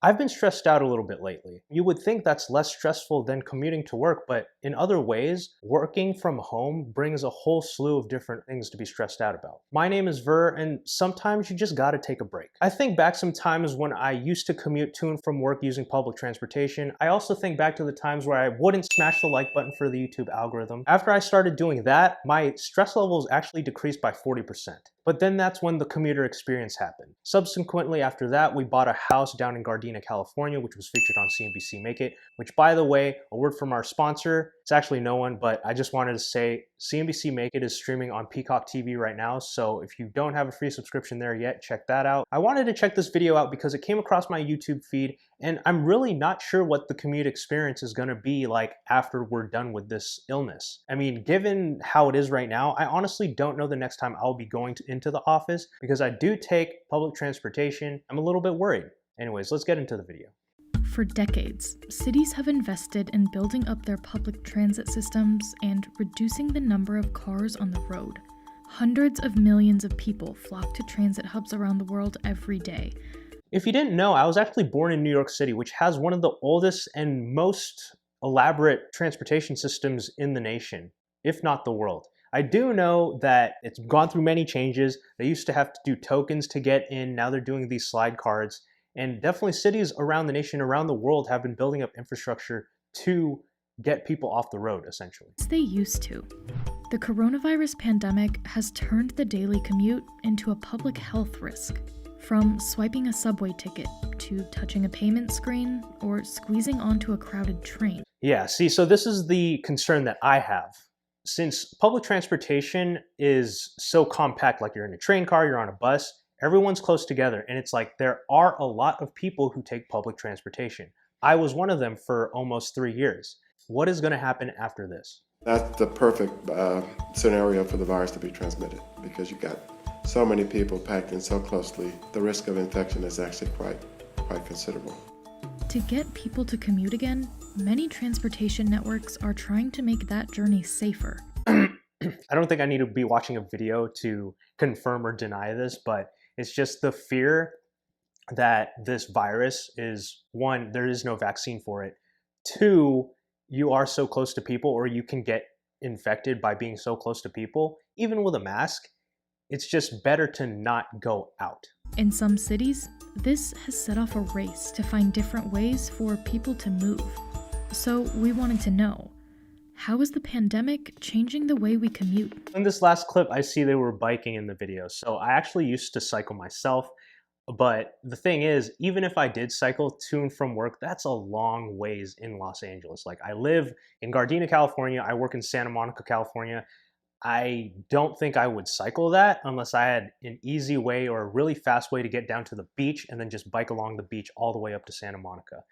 I've been stressed out a little bit lately. You would think that's less stressful than commuting to work, but in other ways, working from home brings a whole slew of different things to be stressed out about. My name is Ver, and sometimes you just gotta take a break. I think back some times when I used to commute to and from work using public transportation. I also think back to the times where I wouldn't smash the like button for the YouTube algorithm. After I started doing that, my stress levels actually decreased by 40%. But then that's when the commuter experience happened. Subsequently, after that, we bought a house down in Gardena, California, which was featured on CNBC Make It, which, by the way, a word from our sponsor. It's actually no one, but I just wanted to say CNBC Make It is streaming on Peacock TV right now, so if you don't have a free subscription there yet, check that out. I wanted to check this video out because it came across my YouTube feed, and I'm really not sure what the commute experience is going to be like after we're done with this illness. I mean, given how it is right now, I honestly don't know the next time I'll be going into the office because I do take public transportation. I'm a little bit worried. Anyways, let's get into the video. For decades, cities have invested in building up their public transit systems and reducing the number of cars on the road. Hundreds of millions of people flock to transit hubs around the world every day. If you didn't know, I was actually born in New York City, which has one of the oldest and most elaborate transportation systems in the nation, if not the world. I do know that it's gone through many changes. They used to have to do tokens to get in. Now they're doing these slide cards. And definitely cities around the nation, around the world have been building up infrastructure to get people off the road, essentially. As they used to. The coronavirus pandemic has turned the daily commute into a public health risk. From swiping a subway ticket to touching a payment screen or squeezing onto a crowded train. Yeah, see, so this is the concern that I have. Since public transportation is so compact, like you're in a train car, you're on a bus, everyone's close together, and it's like there are a lot of people who take public transportation. I was one of them for almost 3 years. What is going to happen after this? That's the perfect scenario for the virus to be transmitted because you've got so many people packed in so closely. The risk of infection is actually quite considerable. To get people to commute again, many transportation networks are trying to make that journey safer. I don't think I need to be watching a video to confirm or deny this, but it's just the fear that this virus is, one, there is no vaccine for it. Two, you are so close to people, or you can get infected by being so close to people. Even with a mask, it's just better to not go out. In some cities, this has set off a race to find different ways for people to move. So we wanted to know, how is the pandemic changing the way we commute? In this last clip, I see they were biking in the video. So I actually used to cycle myself. But the thing is, even if I did cycle to and from work, that's a long ways in Los Angeles. Like, I live in Gardena, California. I work in Santa Monica, California. I don't think I would cycle that unless I had an easy way or a really fast way to get down to the beach and then just bike along the beach all the way up to Santa Monica.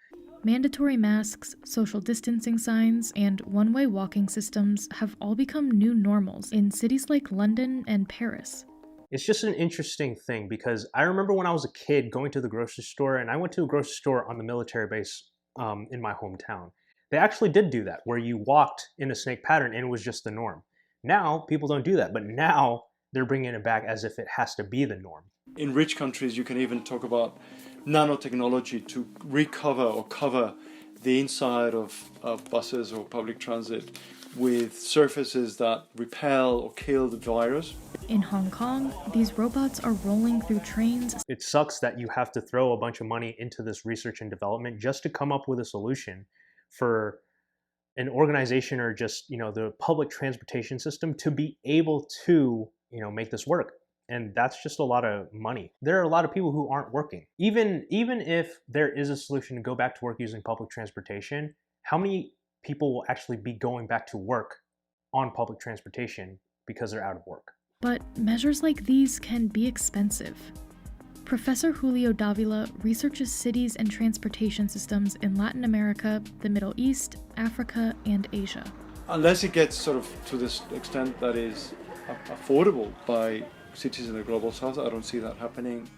Mandatory masks, social distancing signs, and one-way walking systems have all become new normals in cities like London and Paris. It's just an interesting thing because I remember when I was a kid going to the grocery store, and I went to a grocery store on the military base in my hometown. They actually did do that, where you walked in a snake pattern and it was just the norm. Now, people don't do that, but now they're bringing it back as if it has to be the norm. In rich countries, you can even talk about nanotechnology to recover or cover the inside of buses or public transit with surfaces that repel or kill the virus. In Hong Kong, these robots are rolling through trains. It sucks that you have to throw a bunch of money into this research and development just to come up with a solution for an organization or just, the public transportation system to be able to, make this work. And that's just a lot of money. There are a lot of people who aren't working. Even if there is a solution to go back to work using public transportation, how many people will actually be going back to work on public transportation because they're out of work? But measures like these can be expensive. Professor Julio Davila researches cities and transportation systems in Latin America, the Middle East, Africa, and Asia. Unless it gets sort of to this extent that is affordable by cities in the global south, I don't see that happening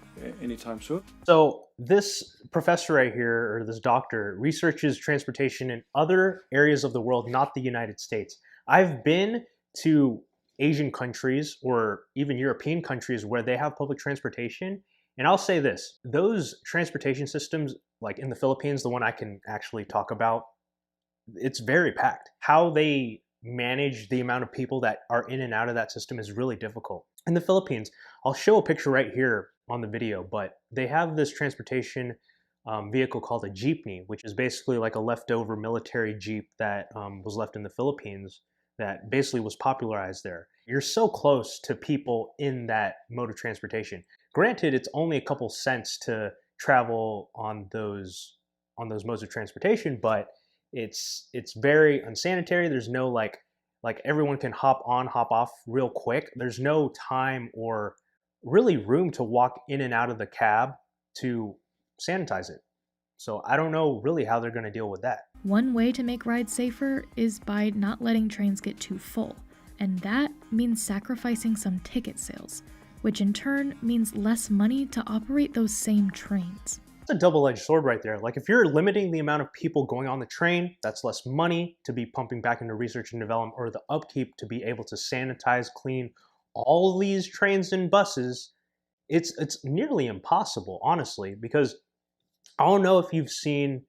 anytime soon. So this professor right here, or this doctor, researches transportation in other areas of the world, not the United States. I've been to Asian countries or even European countries where they have public transportation. And I'll say this, those transportation systems like in the Philippines, the one I can actually talk about, it's very packed. How they manage the amount of people that are in and out of that system is really difficult. In the Philippines, I'll show a picture right here on the video, but they have this transportation vehicle called a jeepney, which is basically like a leftover military jeep that was left in the Philippines that basically was popularized there. You're so close to people in that mode of transportation. Granted, it's only a couple cents to travel on those modes of transportation, but it's very unsanitary. There's no like everyone can hop on, hop off real quick. There's no time or really room to walk in and out of the cab to sanitize it. So I don't know really how they're going to deal with that. One way to make rides safer is by not letting trains get too full, and that means sacrificing some ticket sales, which in turn means less money to operate those same trains. It's a double-edged sword right there. Like if you're limiting the amount of people going on the train, that's less money to be pumping back into research and development or the upkeep to be able to sanitize, clean all these trains and buses. It's nearly impossible, honestly, because I don't know if you've seen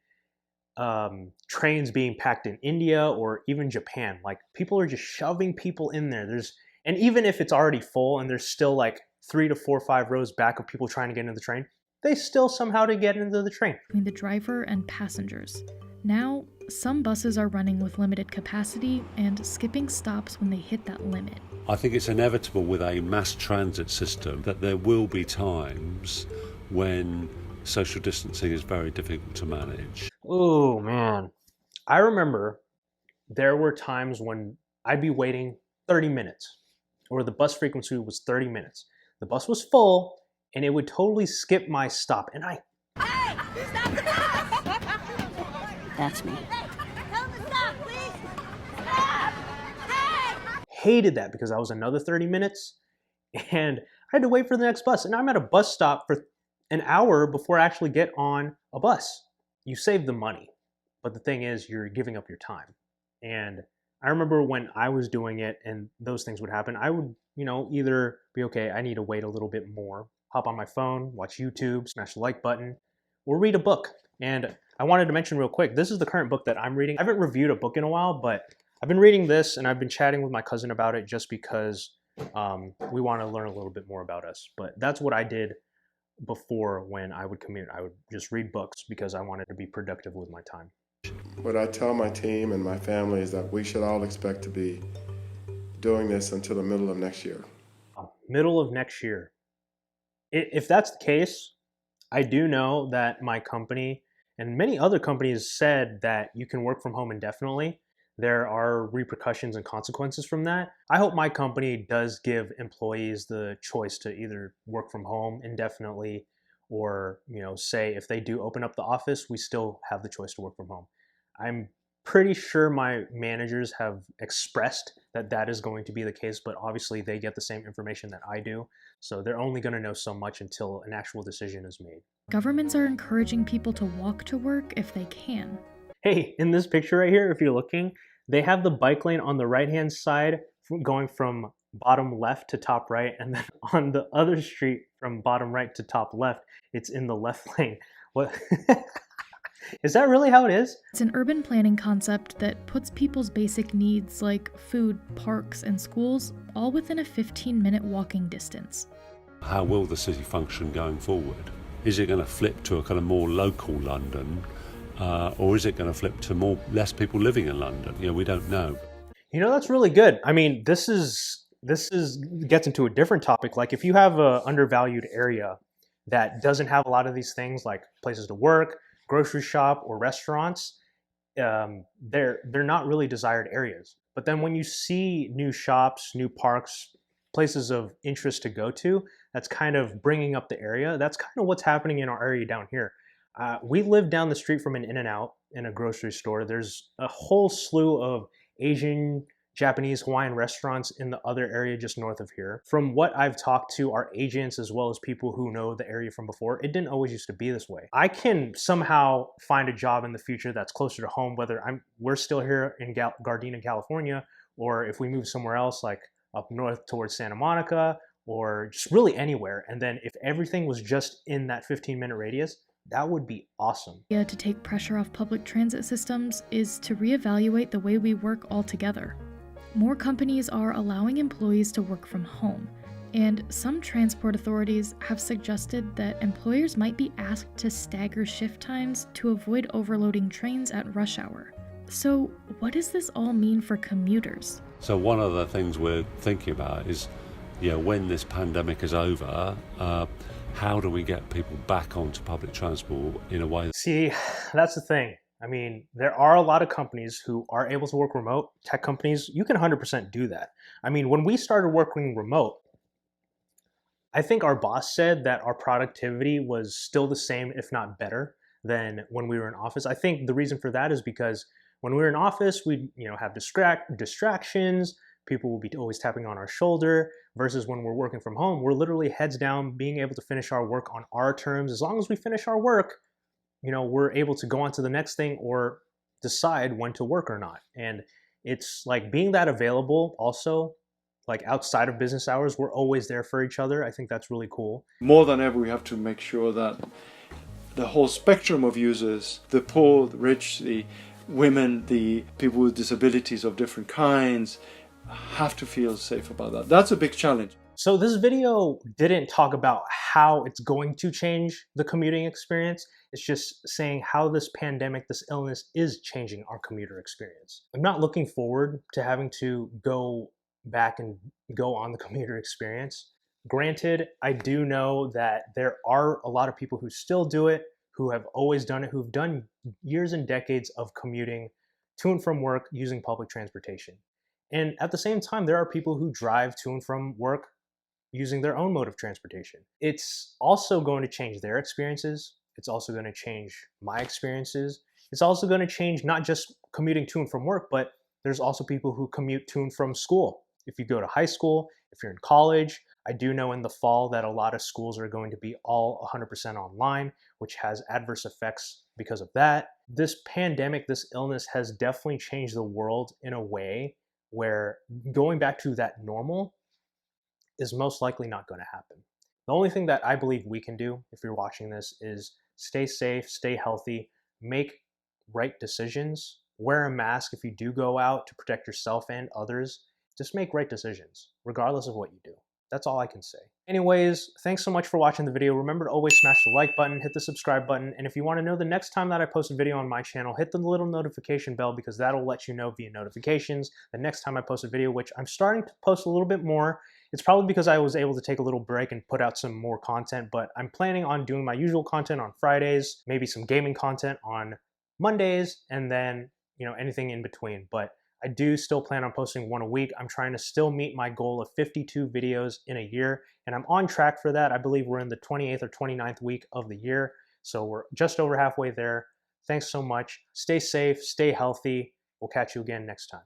trains being packed in India or even Japan. Like people are just shoving people in there. And even if it's already full and there's still like 3 to 4 or 5 rows back of people trying to get into the train, they still somehow to get into the train. Between the driver and passengers. Now, some buses are running with limited capacity and skipping stops when they hit that limit. I think it's inevitable with a mass transit system that there will be times when social distancing is very difficult to manage. Oh man. I remember there were times when I'd be waiting 30 minutes or the bus frequency was 30 minutes. The bus was full and it would totally skip my stop. And Hey! Stop the bus! That's me. Tell him to stop, please! Stop! Hey! hated that because I was another 30 minutes and I had to wait for the next bus. And I'm at a bus stop for an hour before I actually get on a bus. You save the money, but the thing is you're giving up your time. And I remember when I was doing it and those things would happen, I would, either be okay, I need to wait a little bit more, hop on my phone, watch YouTube, smash the like button, or read a book. And I wanted to mention real quick, this is the current book that I'm reading. I haven't reviewed a book in a while, but I've been reading this and I've been chatting with my cousin about it just because we want to learn a little bit more about us. But that's what I did before when I would commute. I would just read books because I wanted to be productive with my time. What I tell my team and my family is that we should all expect to be doing this until the middle of next year. Middle of next year. If that's the case, I do know that my company and many other companies said that you can work from home indefinitely. There are repercussions and consequences from that. I hope my company does give employees the choice to either work from home indefinitely or, say if they do open up the office, we still have the choice to work from home. I'm pretty sure my managers have expressed that that is going to be the case, but obviously they get the same information that I do. So they're only going to know so much until an actual decision is made. Governments are encouraging people to walk to work if they can. Hey, in this picture right here, if you're looking, they have the bike lane on the right-hand side going from bottom left to top right, and then on the other street from bottom right to top left, it's in the left lane. What? Is that really how it is? It's an urban planning concept that puts people's basic needs like food, parks, and schools all within a 15-minute walking distance. How will the city function going forward? Is it going to flip to a kind of more local London, or is it going to flip to less people living in London? We don't know. That's really good. I mean, this gets into a different topic. Like if you have a undervalued area that doesn't have a lot of these things like places to work, grocery shop, or restaurants, they're not really desired areas. But then when you see new shops, new parks, places of interest to go to, that's kind of bringing up the area. That's kind of what's happening in our area down here. We live down the street from an In-N-Out in a grocery store. There's a whole slew of Asian, Japanese, Hawaiian restaurants in the other area just north of here. From what I've talked to our agents as well as people who know the area from before, it didn't always used to be this way. I can somehow find a job in the future that's closer to home, whether we're still here in Gardena, California, or if we move somewhere else like up north towards Santa Monica, or just really anywhere. And then if everything was just in that 15-minute radius, That would be awesome. To take pressure off public transit systems is to reevaluate the way we work altogether. More companies are allowing employees to work from home, and some transport authorities have suggested that employers might be asked to stagger shift times to avoid overloading trains at rush hour. So, what does this all mean for commuters? So one of the things we're thinking about is, when this pandemic is over, how do we get people back onto public transport in a way? See, that's the thing. I mean, there are a lot of companies who are able to work remote. Tech companies, you can 100% do that. I mean, when we started working remote, I think our boss said that our productivity was still the same, if not better, than when we were in office. I think the reason for that is because when we were in office, we'd have distractions. People will be always tapping on our shoulder. Versus when we're working from home, we're literally heads down, being able to finish our work on our terms. As long as we finish our work, we're able to go on to the next thing or decide when to work or not. And it's like being that available also, like outside of business hours, we're always there for each other. I think that's really cool. More than ever, we have to make sure that the whole spectrum of users, the poor, the rich, the women, the people with disabilities of different kinds, have to feel safe about that. That's a big challenge. So this video didn't talk about how it's going to change the commuting experience. It's just saying how this pandemic, this illness is changing our commuter experience. I'm not looking forward to having to go back and go on the commuter experience. Granted, I do know that there are a lot of people who still do it, who have always done it, who've done years and decades of commuting to and from work using public transportation. And at the same time, there are people who drive to and from work using their own mode of transportation. It's also going to change their experiences. It's also going to change my experiences. It's also going to change not just commuting to and from work, but there's also people who commute to and from school. If you go to high school, if you're in college, I do know in the fall that a lot of schools are going to be all 100% online, which has adverse effects because of that. This pandemic, this illness has definitely changed the world in a way where going back to that normal is most likely not going to happen. The only thing that I believe we can do, if you're watching this, is stay safe, stay healthy, make right decisions, wear a mask if you do go out to protect yourself and others. Just make right decisions, regardless of what you do. That's all I can say. Anyways, thanks so much for watching the video. Remember to always smash the like button, hit the subscribe button, and if you want to know the next time that I post a video on my channel, hit the little notification bell because that'll let you know via notifications the next time I post a video, which I'm starting to post a little bit more. It's probably because I was able to take a little break and put out some more content, but I'm planning on doing my usual content on Fridays, maybe some gaming content on Mondays, and then, anything in between. But I do still plan on posting one a week. I'm trying to still meet my goal of 52 videos in a year, and I'm on track for that. I believe we're in the 28th or 29th week of the year, so we're just over halfway there. Thanks so much. Stay safe, stay healthy. We'll catch you again next time.